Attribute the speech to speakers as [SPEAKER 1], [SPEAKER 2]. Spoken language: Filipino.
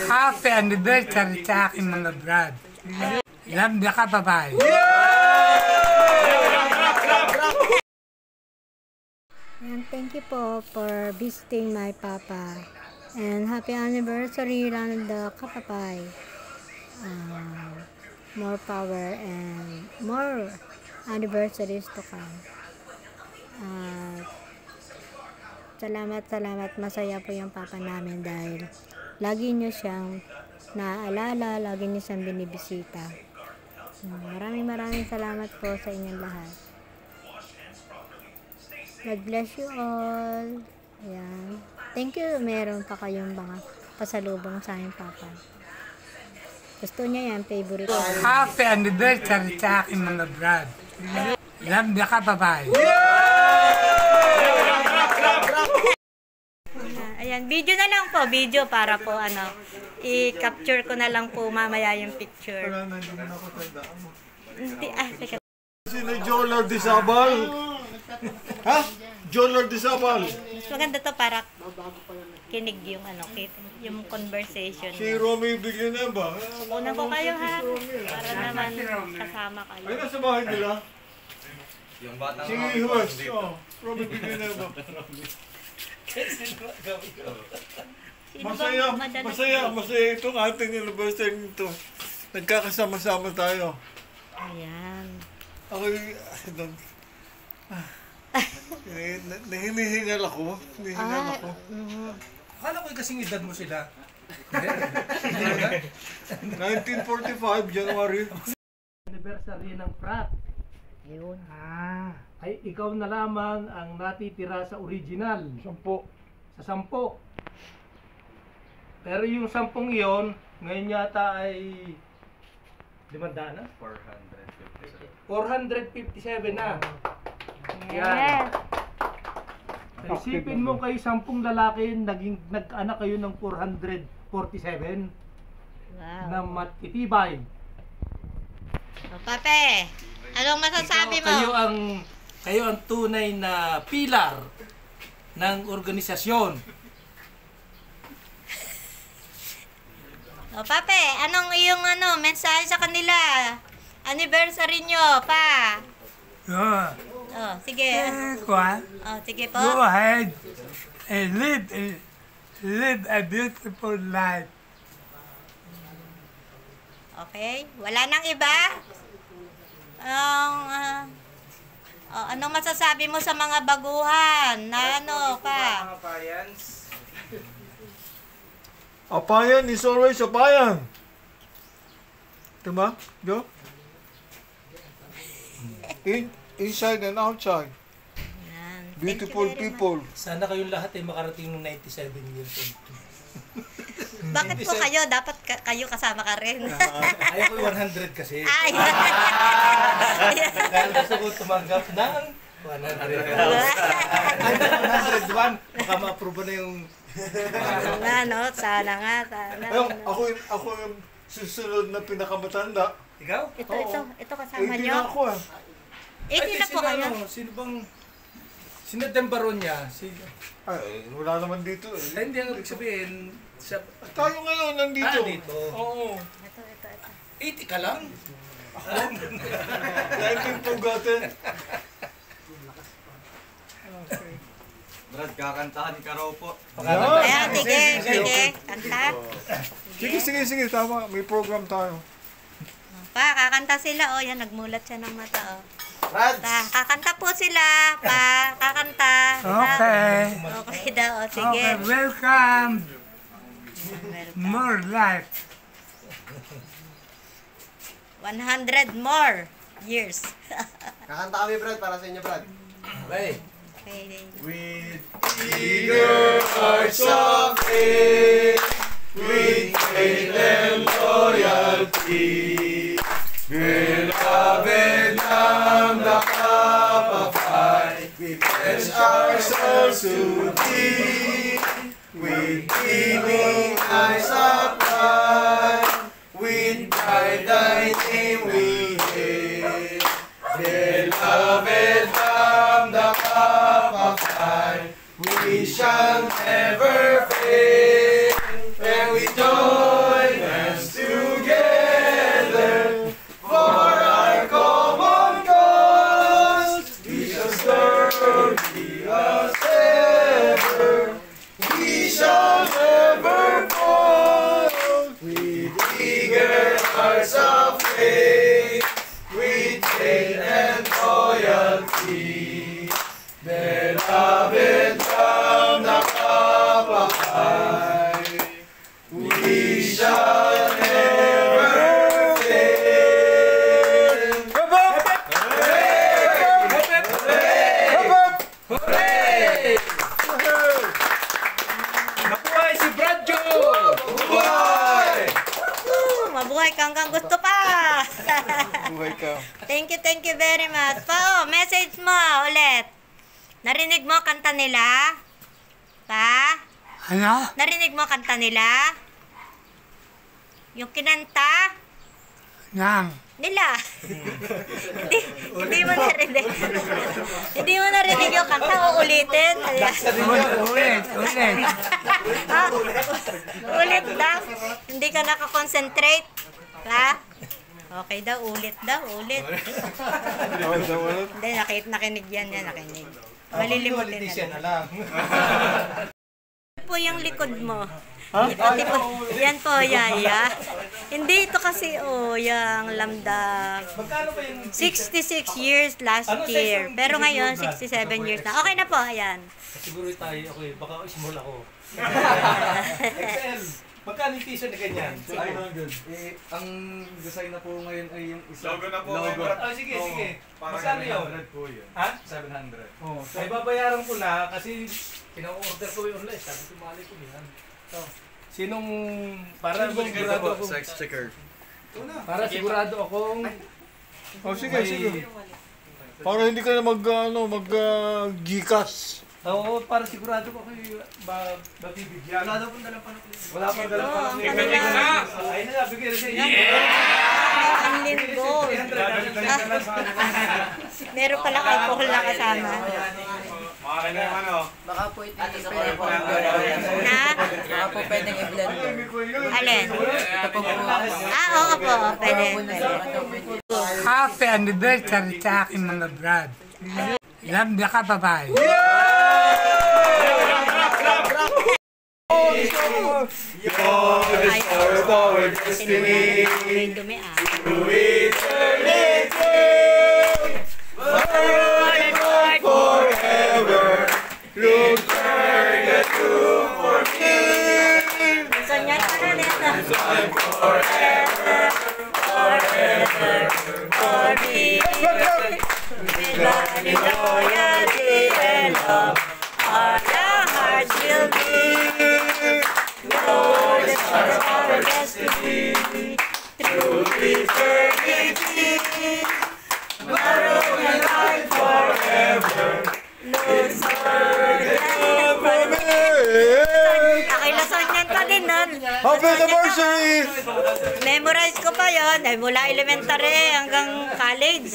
[SPEAKER 1] Happy anniversary sa aking mga brad. Love na ka, bye-bye.
[SPEAKER 2] And thank you po for visiting my papa. And happy anniversary, Randa Kapapay. More power and more anniversaries to come. Salamat. Masaya po yung papa namin dahil lagi nyo siyang naaalala, lagi nyo siyang binibisita. Maraming salamat po sa inyong lahat. God bless you all. Ayan. Thank you. Meron pa kayong mga pasalubong sa aking papa. Gusto niya yan, favorite.
[SPEAKER 1] Happy anniversary sa aking mga brad. Love na ka, bye-bye.
[SPEAKER 2] Ayan, video na lang po, video para po i-capture ko na lang po mamaya yung picture. Hindi, teka.
[SPEAKER 3] Sino John Lardizabal? Ha? John Lardizabal?
[SPEAKER 2] Mas maganda to para kinig yung yung conversation.
[SPEAKER 3] Si Romy Bigyan ba?
[SPEAKER 2] Una ko kayo ha, para naman kasama kayo.
[SPEAKER 3] Ay, nasa bahay nila?
[SPEAKER 4] Yung batang
[SPEAKER 3] Si Huwes. Romy Bigyan ba? Masaya itong ating anniversary nito. Nagkakasama-sama tayo.
[SPEAKER 2] Ayan.
[SPEAKER 3] Ako hinihingal ako.
[SPEAKER 4] Akala ko kasing edad mo sila.
[SPEAKER 3] 1945, January.
[SPEAKER 5] Anniversary ng frat.
[SPEAKER 2] Ayun.
[SPEAKER 5] Ay ikaw na lamang ang natitira sa original. 10. Sa 10. Pero yung 10 iyon, ngayon yata ay 500 na? 457 na. Yan. Isipin mo kayo 10 lalaki, nag-anak kayo ng 447.
[SPEAKER 2] Wow.
[SPEAKER 5] Na matitibay.
[SPEAKER 2] Pape, anong masasabi mo?
[SPEAKER 5] Kayo ang tunay na pilar ng organisasyon.
[SPEAKER 2] Pape, anong iyong mensahe sa kanila? Anniversary nyo, pa. Sige. Sige po.
[SPEAKER 1] Go ahead and live a beautiful life.
[SPEAKER 2] Okay. Wala nang iba? Anong masasabi mo sa mga baguhan? Na pa?
[SPEAKER 3] Apayan is always apayan. Diba, Jo? Inside and outside.
[SPEAKER 2] Yan.
[SPEAKER 3] Beautiful people.
[SPEAKER 5] Sana kayong lahat ay makarating ng 97 years old.
[SPEAKER 2] Bakit po kayo? Dapat kayo kasama ka rin.
[SPEAKER 5] Ayaw ko 100 kasi.
[SPEAKER 2] Ay!
[SPEAKER 5] Dahil gusto ko tumanggap ng 100. Ay, 101. Baka ma-approve na yung...
[SPEAKER 2] Sana nga.
[SPEAKER 3] Ako yung susunod na pinakamatanda.
[SPEAKER 5] Ikaw?
[SPEAKER 2] Ito kasama nyo.
[SPEAKER 3] Na ako
[SPEAKER 2] 18 na po kayo.
[SPEAKER 5] Sino bang... Sino Dembaron niya?
[SPEAKER 3] Ay, wala naman dito eh.
[SPEAKER 5] Hindi ang ibig sabihin...
[SPEAKER 3] Tayo ngayon nandito.
[SPEAKER 5] Dito.
[SPEAKER 3] Oo.
[SPEAKER 2] Ito.
[SPEAKER 5] 80 ka lang?
[SPEAKER 3] 19 pugatin.
[SPEAKER 4] Brad, kakantahan ka raw po.
[SPEAKER 2] Ayan, sige. Kanta.
[SPEAKER 3] Sige, tama. May program tayo.
[SPEAKER 2] Pa, kakanta sila. Yan, nagmulat siya ng mata.
[SPEAKER 4] Brad!
[SPEAKER 2] Kakanta po sila. Pa, kakanta.
[SPEAKER 1] Okay.
[SPEAKER 2] Okay daw. Sige.
[SPEAKER 1] Okay, welcome. More life.
[SPEAKER 2] 100 more years.
[SPEAKER 4] Kakanta kami, Brad, para sa inyo, Brad.
[SPEAKER 5] Okay.
[SPEAKER 2] Okay.
[SPEAKER 4] With eager hearts of faith, with faith and loyalty, beloved Lamb the Kapapay, we pledge ourselves to thee, with beaming eyes of pride, with pride thy name we hail, beloved Lamb the Kapapay, we shall never fail, and we don't hearts of faith with faith and loyalty. Beloved, from the cup of life, we shall never fail.
[SPEAKER 5] Nabuhay si Brad Joe!
[SPEAKER 4] Buhay!
[SPEAKER 2] Mabuhay ka hanggang gusto pa.
[SPEAKER 3] Buhay ka.
[SPEAKER 2] Thank you very much. Pa, message mo ulit. Narinig mo kanta nila? Pa?
[SPEAKER 1] Ano?
[SPEAKER 2] Narinig mo kanta nila? Yung kinanta?
[SPEAKER 1] Nang.
[SPEAKER 2] Nila. hindi mo narinig. Hindi mo narinig yung kanta, uulitin.
[SPEAKER 1] Ulit.
[SPEAKER 2] Ah, ulit daw. Hindi ka nakakonsentrate. Ha? Okay daw, ulit. Hindi, nakinig yan, nakinig. Malilimutin na
[SPEAKER 5] Politician
[SPEAKER 2] lang.
[SPEAKER 5] na lang.
[SPEAKER 2] Po yung likod mo. Ito po, yan po, yaya. Hindi ito kasi, yung lambda.
[SPEAKER 5] Magkano ba yung
[SPEAKER 2] 66 years last year. Pero ngayon, 67 years na. Okay na po, ayan.
[SPEAKER 5] Siguro tayo, okay, baka small ako. XL. Magkano yung t-shirt na ganyan?
[SPEAKER 6] 500. Ang design na po ngayon ay yung isa.
[SPEAKER 4] Logo na po
[SPEAKER 6] Logo.
[SPEAKER 4] ngayon.
[SPEAKER 5] Oh, sige.
[SPEAKER 6] Parang
[SPEAKER 5] Magkano yun?
[SPEAKER 6] 700 po yun.
[SPEAKER 5] Ha?
[SPEAKER 6] 700.
[SPEAKER 5] Oh, ay babayaran ko na kasi pina-order ko yung online. Sabi ko, mali ko yan. So, sinong, para sigurado ako,
[SPEAKER 6] checker.
[SPEAKER 5] para sigurado akong
[SPEAKER 3] Oh, sige. Para hindi ka na Gcash.
[SPEAKER 5] oo, para sigurado ko kayo mabibigyan. Wala daw pong dalang panukli. Wala pong dalang
[SPEAKER 2] Oo, ang
[SPEAKER 5] panukli.
[SPEAKER 2] kanila.
[SPEAKER 5] Ay na, bigyan na siya.
[SPEAKER 2] Ang linggo. Meron palang alcohol na kasama.
[SPEAKER 4] Makaka na naman oh.
[SPEAKER 7] Baka po ito pwede po.
[SPEAKER 2] Na?
[SPEAKER 7] Baka po pwedeng i-blend.
[SPEAKER 2] Alin?
[SPEAKER 7] Ito po po.
[SPEAKER 2] Oo po. Pwede.
[SPEAKER 1] Happy anniversary sa aking mga brad. Lambda ka, babae.
[SPEAKER 2] Ay,
[SPEAKER 4] Of our destiny,
[SPEAKER 2] may dumi ah.
[SPEAKER 4] through eternity, forever, look back at you for me.
[SPEAKER 2] Sonyan ka na nito. For me. With body, loyalty, and love, our hearts will be. Know the stars of our destiny. Through eternity. Tomorrow and life forever. Lord, Akila Sonyan ka din nun.
[SPEAKER 3] Happy anniversary!
[SPEAKER 2] Memorize ko pa yon dahil mula elementary hanggang college.